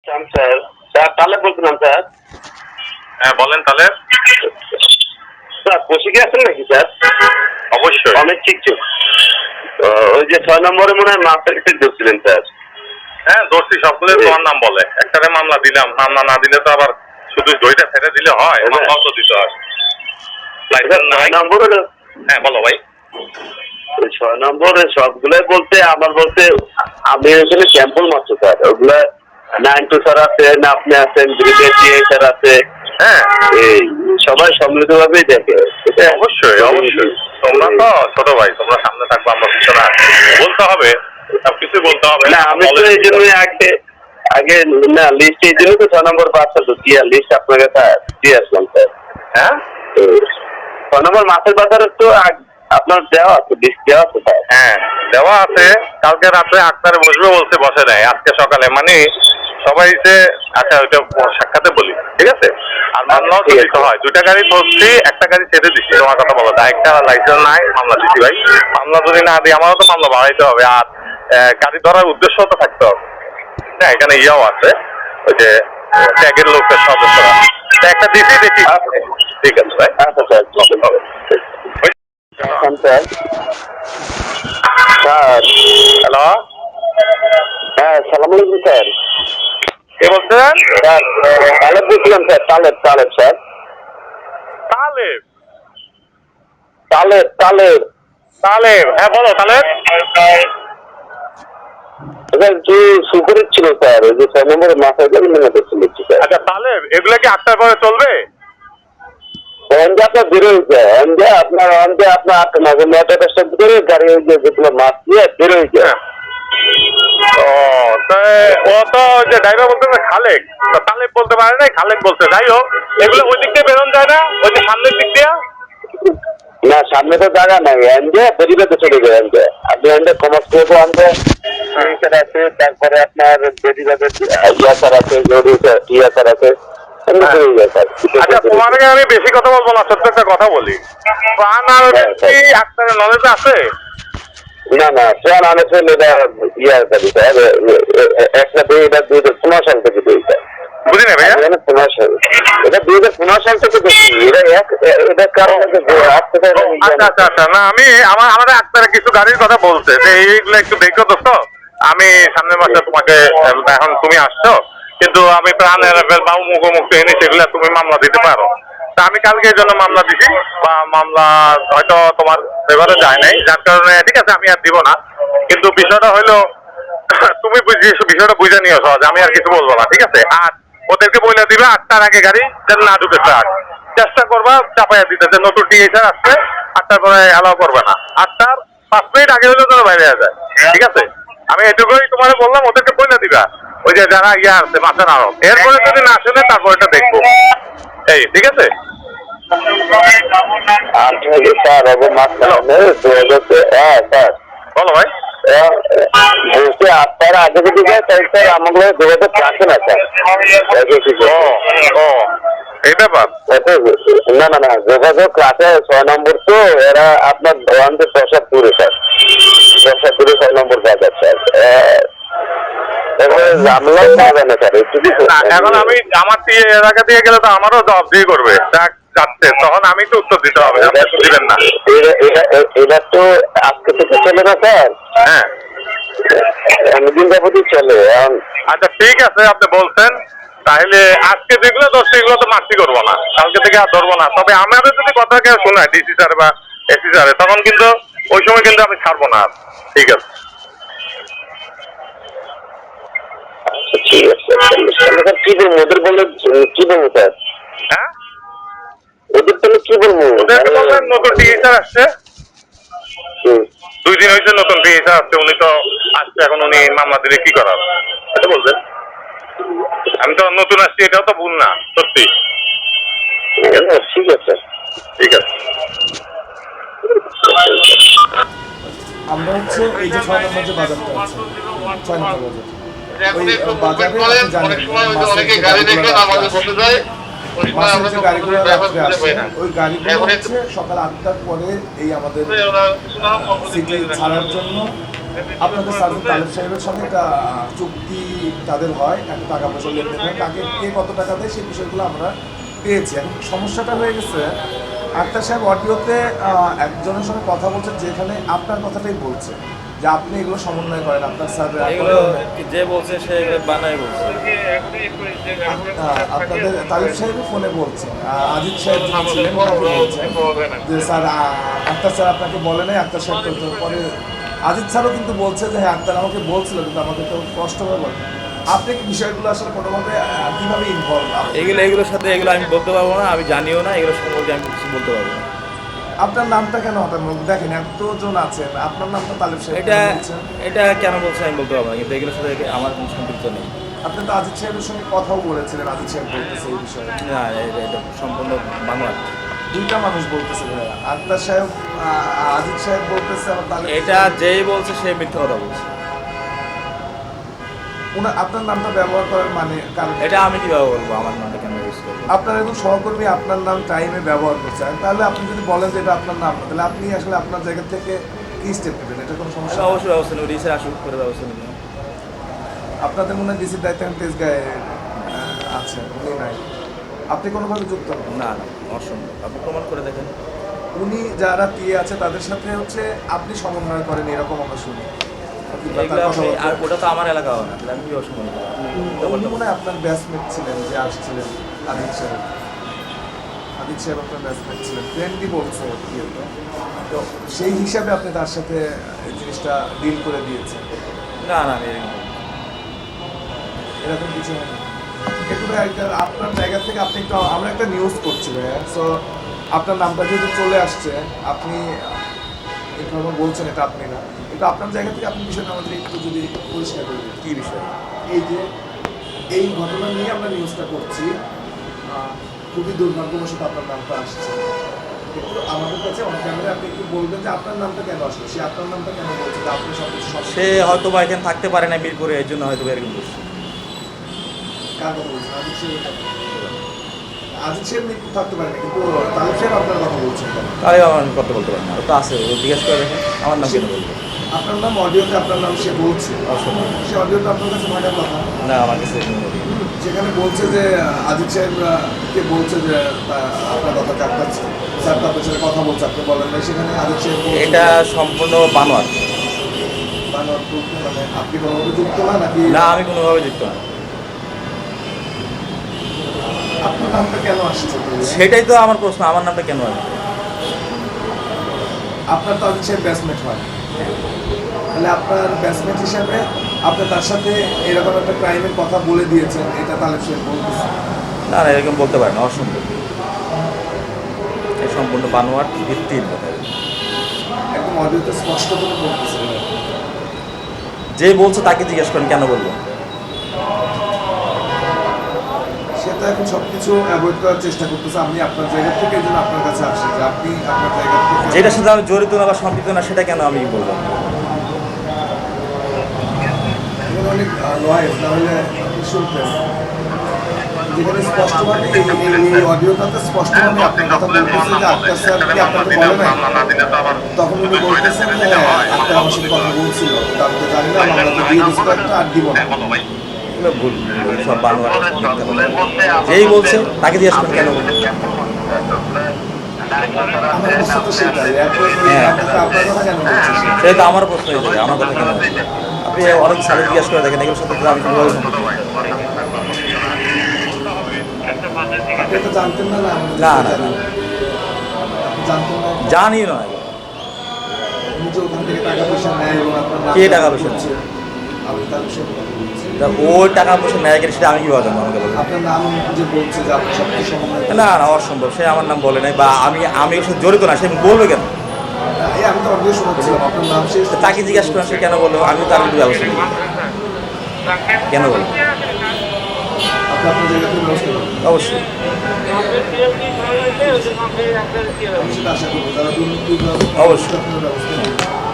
Sir sir তাহলে বলছিলাম sir. হ্যাঁ বলেন তাহলে। স্যার কৌশিকে আছেন নাকি স্যার? অবশ্যই। অনেক ঠিক ঠিক। ওই যে 6 নম্বরে মনে হয় মাস্টার কেটে ঢুকছিলেন স্যার। হ্যাঁ ধরছি, সবগুলো তোমার নাম বলে। একটারে মামলা দিলাম, মামলা না দিলে তো আবার শুধু দইটা ফেলে দিলে হয়, মামলাও তো দিতে হয়। লাইসেন্স নাই। 6 নম্বরে হ্যাঁ বলো ভাই। 6 নম্বরে সবগুলোই বলতে আমার বলতে আমি ওখানে স্যাম্পল মাত্র স্যার। ওগুলা 9 স্যার আছেন, আপনি আছেন, ব্রিগেডিয়ার স্যার আছে। হ্যাঁ এই সবাই সম্মিলিতভাবেই দেখে। অবশ্যই অবশ্যই। তোমরা তো ছোট ভাই, তোমরা সামনে থাকবো, আমরা পিছনে বলতে হবে, সবকিছু বলতে হবে। না আমি তো এই জন্যই আগে আগে না লিস্ট এই জন্য তো 6 নম্বর বাচ্চা তো দিয়ে লিস্ট আপনার কাছে দিয়ে আসলাম স্যার। হ্যাঁ 6 নম্বর মাছের বাজারে তো আপনার দেওয়া আছে, লিস্ট দেওয়া আছে স্যার। হ্যাঁ দেওয়া আছে। কালকে রাত্রে 8টায় বসবে বলছে, বসে নাই। আজকে সকালে মানে সবাই যে আচ্ছা ওইটা সাক্ষাতে বলি, ঠিক আছে। আর মামলাও তো দিতে হয়। 2টা গাড়ি ধরছি, একটা গাড়ি ছেড়ে দিচ্ছি। তোমার কথা বলো, একটা লাইসেন্স নাই, মামলা দিচ্ছি ভাই। মামলা যদি না দিই আমারও তো মামলা বাড়াইতে হবে। আর গাড়ি ধরার উদ্দেশ্য তো থাকতে হবে। হ্যাঁ এখানে ইয়াও আছে, ওই যে ট্যাগের লোকের সদস্যরা। একটা দিচ্ছি দেখি। ঠিক আছে ভাই। আচ্ছা স্যার হবে। স্যার স্যার হ্যালো, হ্যাঁ সালাম আলাইকুম স্যার। কে বলছেন? স্যার তালেব বলছিলাম স্যার। তালেব তালেব স্যার। তালেব। তালেব তালেব তালেব, হ্যাঁ বলো তালেব। স্যার যে সুপারিশ ছিল স্যার, ওই যে 6 নম্বরে মাথায় গাড়ি মেনে দেখছিল স্যার। আচ্ছা তালেব, এগুলো কি 8টার পরে চলবে? অন্ধে আপনার বেরো হয়েছে, অন্ধে আপনার 8টা 9টা 10টার ভিতরে গাড়ি ওই যেগুলো মাছ দিয়ে বেরো হয়েছে। ও ও তো ওই যে ড্রাইভার বলতে খালেক, তালেব বলতে পারে নাই, খালেক বলছে। যাই হোক, এগুলো ওই দিক দিয়ে বেরোন যায় না, ওই যে সামনের দিক দিয়ে। না সামনে তো জায়গা নাই, অন্ধে বেরিয়ে চলে যায়। অন্ধে আপনি অন্ধে কমার্স করবো, অন্ধে স্যার আছে, তারপরে আপনার বেরিবাদের ইয়াসার আছে, ইয়াসার আছে। আচ্ছা তোমাকে আমি বেশি কথা বলবো না, ছোট্ট একটা কথা বলি। প্রাণ আর কি 8টার নলেজ আছে? না না প্রাণ আনেছেন এটা ইয়ার দাবি স্যার। একটা 2015 সাল থেকে দিই স্যার। বুঝি না ভাইয়া। 15 সাল, এটা 2015 সাল থেকে দেখি। এটা কারণ আচ্ছা আচ্ছা আচ্ছা। না আমি আমাদের 8টার কিছু গাড়ির কথা বলছে যে এইগুলো একটু দেখো দোস্ত। আমি সামনের মাসে তোমাকে, এখন তুমি আসছো কিন্তু আমি প্রাণের বাবু মুখোমুখি এনে সেগুলো তুমি মামলা দিতে পারো। তা আমি কালকে এই জন্য মামলা দিছি, বা মামলা হয়তো তোমার ফেভারে যায় নাই, যার কারণে ঠিক আছে আমি আর দিব না। কিন্তু বিষয়টা হলো তুমি বিষয়টা বুঝে নিও সহজ, আমি আর কিছু বলবো না, ঠিক আছে। আর ওদেরকে বলে দিবে 8টার আগে গাড়ি যেন না ঢুকে ট্রাক। চেষ্টা করবা চাপাইয়া দিতে, যে নতুন টিএসআর আসছে 8টার পরে অ্যালাউ করবে না। 8টার 5 মিনিট আগে হলেও যেন বাইরে যায়, ঠিক আছে। আমি এটুকুই তোমার বললাম, ওদেরকে বলে দিবা ওই যে যারা ইয়া আছে মাছের আড়ত। এরপরে যদি না শুনে তারপর এটা দেখবো, এই ঠিক আছে। বলো ভাই। বলছে 8টার আগে যদি যায় তাই স্যার আমাকে যোগাযোগ রাখে না স্যার। ও এই ব্যাপার। না না না যোগাযোগ রাখে 6 নম্বর তো এরা আপনার ধরানদের 10 দূরে স্যার। 10 দূরে 6 নম্বর বাজার স্যার। জামলাও পাবে না স্যার। এখন আমি আমার এলাকা দিয়ে গেলে তো আমারও জবাবদিহি করবে, যাচ্ছে তখন আমি তো উত্তর দিতে হবে, দিবেন না। এটা তো আজকে থেকে চলে না স্যার। হ্যাঁ অনেকদিন যাবতই চলে। আচ্ছা ঠিক আছে, আপনি বলছেন তাহলে আজকে যেগুলো ধরছে এগুলো তো মার্সি করবো না, কালকে থেকে আর ধরবো না। তবে আমাদের যদি কথা কেউ শোনায় ডিসি স্যার বা এসি স্যারে, তখন কিন্তু ওই সময় কিন্তু আমি ছাড়বো না। ঠিক আছে ঠিক আছে কি বলবো ওদের বলে, কি বলবো স্যার? হ্যাঁ ওদের তাহলে কি বলবো? ওদেরকে বলবেন নতুন টিএসআর আসছে, 2 দিন হয়েছে নতুন টিএসআর আসছে, উনি তো আসছে, এখন উনি মামলা দিলে কি করার এটা বলবেন। আমি তো নতুন আসছি, এটাও তো ভুল না সত্যি। ঠিক আছে ঠিক আছে। আমরা হচ্ছে এই যে 6 নম্বর যে বাজারটা আছে, 6 নম্বর বাজার, ওই বাজারে আপনি জানেন মাছের যে গাড়িগুলো রাত্রে আসে, ওই গাড়িগুলো হচ্ছে সকাল 8টার পরে এই আমাদের সিটি ছাড়ার জন্য আপনাদের সার্জন তালেব সাহেবের সঙ্গে একটা চুক্তি তাদের হয়, একটা টাকা পয়সা লেনদেন হয়, কাকে কে কত টাকা দেয় সেই বিষয়গুলো আমরা পেয়েছি। এখন সমস্যাটা হয়ে গেছে, আক্তার সাহেব অডিওতে একজনের সঙ্গে কথা বলছেন যেখানে আপনার কথাটাই বলছে যে আপনি এগুলো সমন্বয় করেন আপনার স্যার। এগুলো যে বলছে সে এগুলো বানাই বলছে। আপনাদের তালিব সাহেবও ফোনে বলছেন, আজিজ সাহেব যিনি ছিলেন ওনাকে বলছেন যে স্যার আক্তার স্যার আপনাকে বলে নাই, আক্তার সাহেব তো পরে আজিজ স্যারও কিন্তু বলছে যে হ্যাঁ আক্তার আমাকে বলছিল কিন্তু আমাকে তো কষ্ট করে বলে। আপনি কি বিষয়গুলো আসলে কোনোভাবে কীভাবে ইনভলভ? এগুলোর সাথে এগুলো আমি বলতে পারবো না, আমি জানিও না, এগুলো সম্পর্কে আমি কিছু বলতে পারবো না। আপনার নামটা কেন হঠাৎ দেখেন এতজন আছেন, আপনার নামটা তালিব সাহেব বলছেন। এটা কেন বলছে আমি বলতে পারবো না, কিন্তু এগুলোর সাথে আমার কোনো সম্পৃক্ত নেই। আপনি তো আজিজ সাহেবের সঙ্গে কথাও বলেছিলেন, আজিজ সাহেব বলতেছে এই বিষয়ে। না, এটা সম্পূর্ণ বানোয়াট। দুইটা মানুষ বলতেছে ভাইয়া, আক্তার সাহেব আজিজ সাহেব বলতেছে, আবার তালিব এটা যেই বলছে সে মিথ্যা কথা বলছে। আপনার নামটা ব্যবহার করার মানে কারণ এটা আমি কিভাবে বলবো আমার নামটা কেন ইউজ করবো? আপনার একজন সহকর্মী আপনার নাম টাইমে ব্যবহার করছেন, তাহলে আপনি যদি বলেন যে এটা আপনার নাম না, তাহলে আপনি আসলে আপনার জায়গা থেকে কি স্টেপ নেবেন? এটা কোনো সমস্যা আমি অবশ্যই ব্যবস্থা নেব, রিসের আসুক করে ব্যবস্থা নেব। আপনাদের মনে হয় ডিসির দায়িত্ব তেজ গায়ে আছে, উনি নাই, আপনি কোনোভাবে যুক্ত নন? না না, অসম্ভব। আপনি প্রমাণ করে দেখেন। উনি যারা টিএ আছে তাদের সাথে হচ্ছে আপনি সমন্বয় করেন এরকম আমরা শুনি। আর ওটা তো আমার এলাকা হয় না, তাহলে আমি কি অসময় উনি মনে হয় আপনার ব্যাচমেট ছিলেন যে আসছিলেন, আদিত সাহেব। আদিত সাহেব আপনার ব্যাচমেট ছিলেন, ফ্রেন্ডই বলছে ইয়েতে। তো সেই হিসাবে আপনি তার সাথে এই জিনিসটা ডিল করে দিয়েছেন? না না, আমি এরকম এরকম কিছু হয়নি। একটু ভাই আপনার জায়গা থেকে আপনি একটু, আমরা একটা নিউজ করছি ভাইয়া, সো আপনার নামটা যেহেতু চলে আসছে, আপনি এভাবে বলছেন এটা আপনি না, কিন্তু আপনার জায়গা থেকে আপনি বিষয়টা আমাদের একটু যদি পরিষ্কার করে দিন। কী বিষয়? এই যে এই ঘটনা নিয়ে আমরা নিউজটা করছি, খুবই দুর্ভাগ্যবশত আপনার নামটা আসছে, একটু আমাদের কাছে অন ক্যামেরা আপনি একটু বলবেন যে আপনার নামটা কেন আসলো, সে আপনার নামটা কেন বলছে যে আপনি সব কিছু সে হয়তো বা এখানে থাকতে পারে না মিরপুরে, এর জন্য হয়তো এরকম করছে। কার কথা বলছেন? আজিজ সাহেবের কথা। আজিজ সাহেব মিরপুর থাকতে পারে না, কিন্তু তালিব সাহেব আপনার কথা বলছেন কেন? তাহলে আমি করতে বলতে পারি না, ও তো আছে, ও জিজ্ঞেস করে দেখেন আমার নাম কেন বলবো। আপনার নাম অডিওতে আপনার নাম সে বলছে, সে অডিওটা আপনার কাছে থাকার কথা না, আমার কাছে যেখানে বলছে যে আজিজ সাহেবকে বলছে যে আপনার কথা আপনার স্যার আপনার সাথে কথা বলছে, আপনি বলেন না, সেখানে আজিজ সাহেব বলছে এটা সম্পূর্ণ বানোয়াট। বানোয়াট বলতে মানে আপনি কোনোভাবে যুক্ত না নাকি? না, আমি কোনোভাবে যুক্ত না। আপনার নামটা কেন আসছে? সেটাই তো আমার প্রশ্ন, আমার নামটা কেন আসবে? আপনার তো আজিজ সাহেব ব্যাচমেট হয়, তাহলে আপনার ব্যাচমেট হিসাবে আপনি তার সাথে এরকম একটা ক্রাইমের কথা বলে দিয়েছেন, এটা তালেব সাহেব বলতেছে। না না, এরকম বলতে পারে না, অসম্ভব। এই সম্পূর্ণ বানোয়াট, ভিত্তিহীন কথা। একদম অডিওতে স্পষ্ট করে বলতেছে। যে বলছে তাকে জিজ্ঞেস করেন কেন বলবো। সে তো এখন সব কিছু অ্যাভয়েড করার চেষ্টা করতেছে, আমি আপনার জায়গা থেকে এই জন্য আপনার কাছে আসি যে আপনি আপনার জায়গা থেকে যেটার সাথে আমি জড়িত না বা সম্পৃক্ত না, সেটা কেন আমি বলবো? এখানে অনেক নয়েজ, তাহলে আপনি শুনতেন যেখানে স্পষ্টভাবে এই অডিওটাতে স্পষ্টভাবে আপনার কথা বলতেছে যে আক্তার স্যার কি আপনাকে বলে নাই, তখন উনি বলতেছেন যে আক্তার আমার সাথে কথা বলছিল, আমি তো জানি না, আমরা তো দিয়ে দিচ্ছি একটা আর দিব না। এগুলো ভুল, সব বানোয়াট, মিথ্যা কথা। যেই বলছে তাকে জিজ্ঞেস করেন কেন বলবো। আমার প্রশ্ন তো সেটাই, আপনার কথা কেন বলছেন? সেটা তো আমার প্রশ্ন হয়ে যাবে, আমার কথা কেন বলবো? আপনি অনেক সালে জিজ্ঞেস করে দেখেন, এগুলোর সাথে আমি কীভাবে সম্পৃক্ত? আপনি তো জানতেন না? না, না। আপনি জানতেন না? জানি না। উনি যে ওখান থেকে টাকা পয়সা নেয় এবং আপনার নাম কে টাকা পয়সা নেয়? করছে, আমি তার বিষয়ে কথা বলছি। তা ওই টাকা পয়সা নেয় কিনা সেটা আমি কীভাবে জানবো? আমাকে বলবো। আপনার নাম যে বলছে যে আপনি সব কিছু সমন্বয় না না, অসম্ভব। সে আমার নাম বলে নাই, বা আমি এর সাথে জড়িত না, সে বলবে কেন? এই আমি তো অডিও শোনাচ্ছিলাম, আপনার নাম শেষ তো তাকে জিজ্ঞাসা করেন সে কেন বললো, আমি তার একটু ব্যবস্থা নিই কেন বলবো? আপনি আপনার জায়গা থেকে ব্যবস্থা করবেন, অবশ্যই। আমি সেটা আশা করবো, যারা দুর্নীতি অবশ্যই। ব্যবস্থা নেবেন।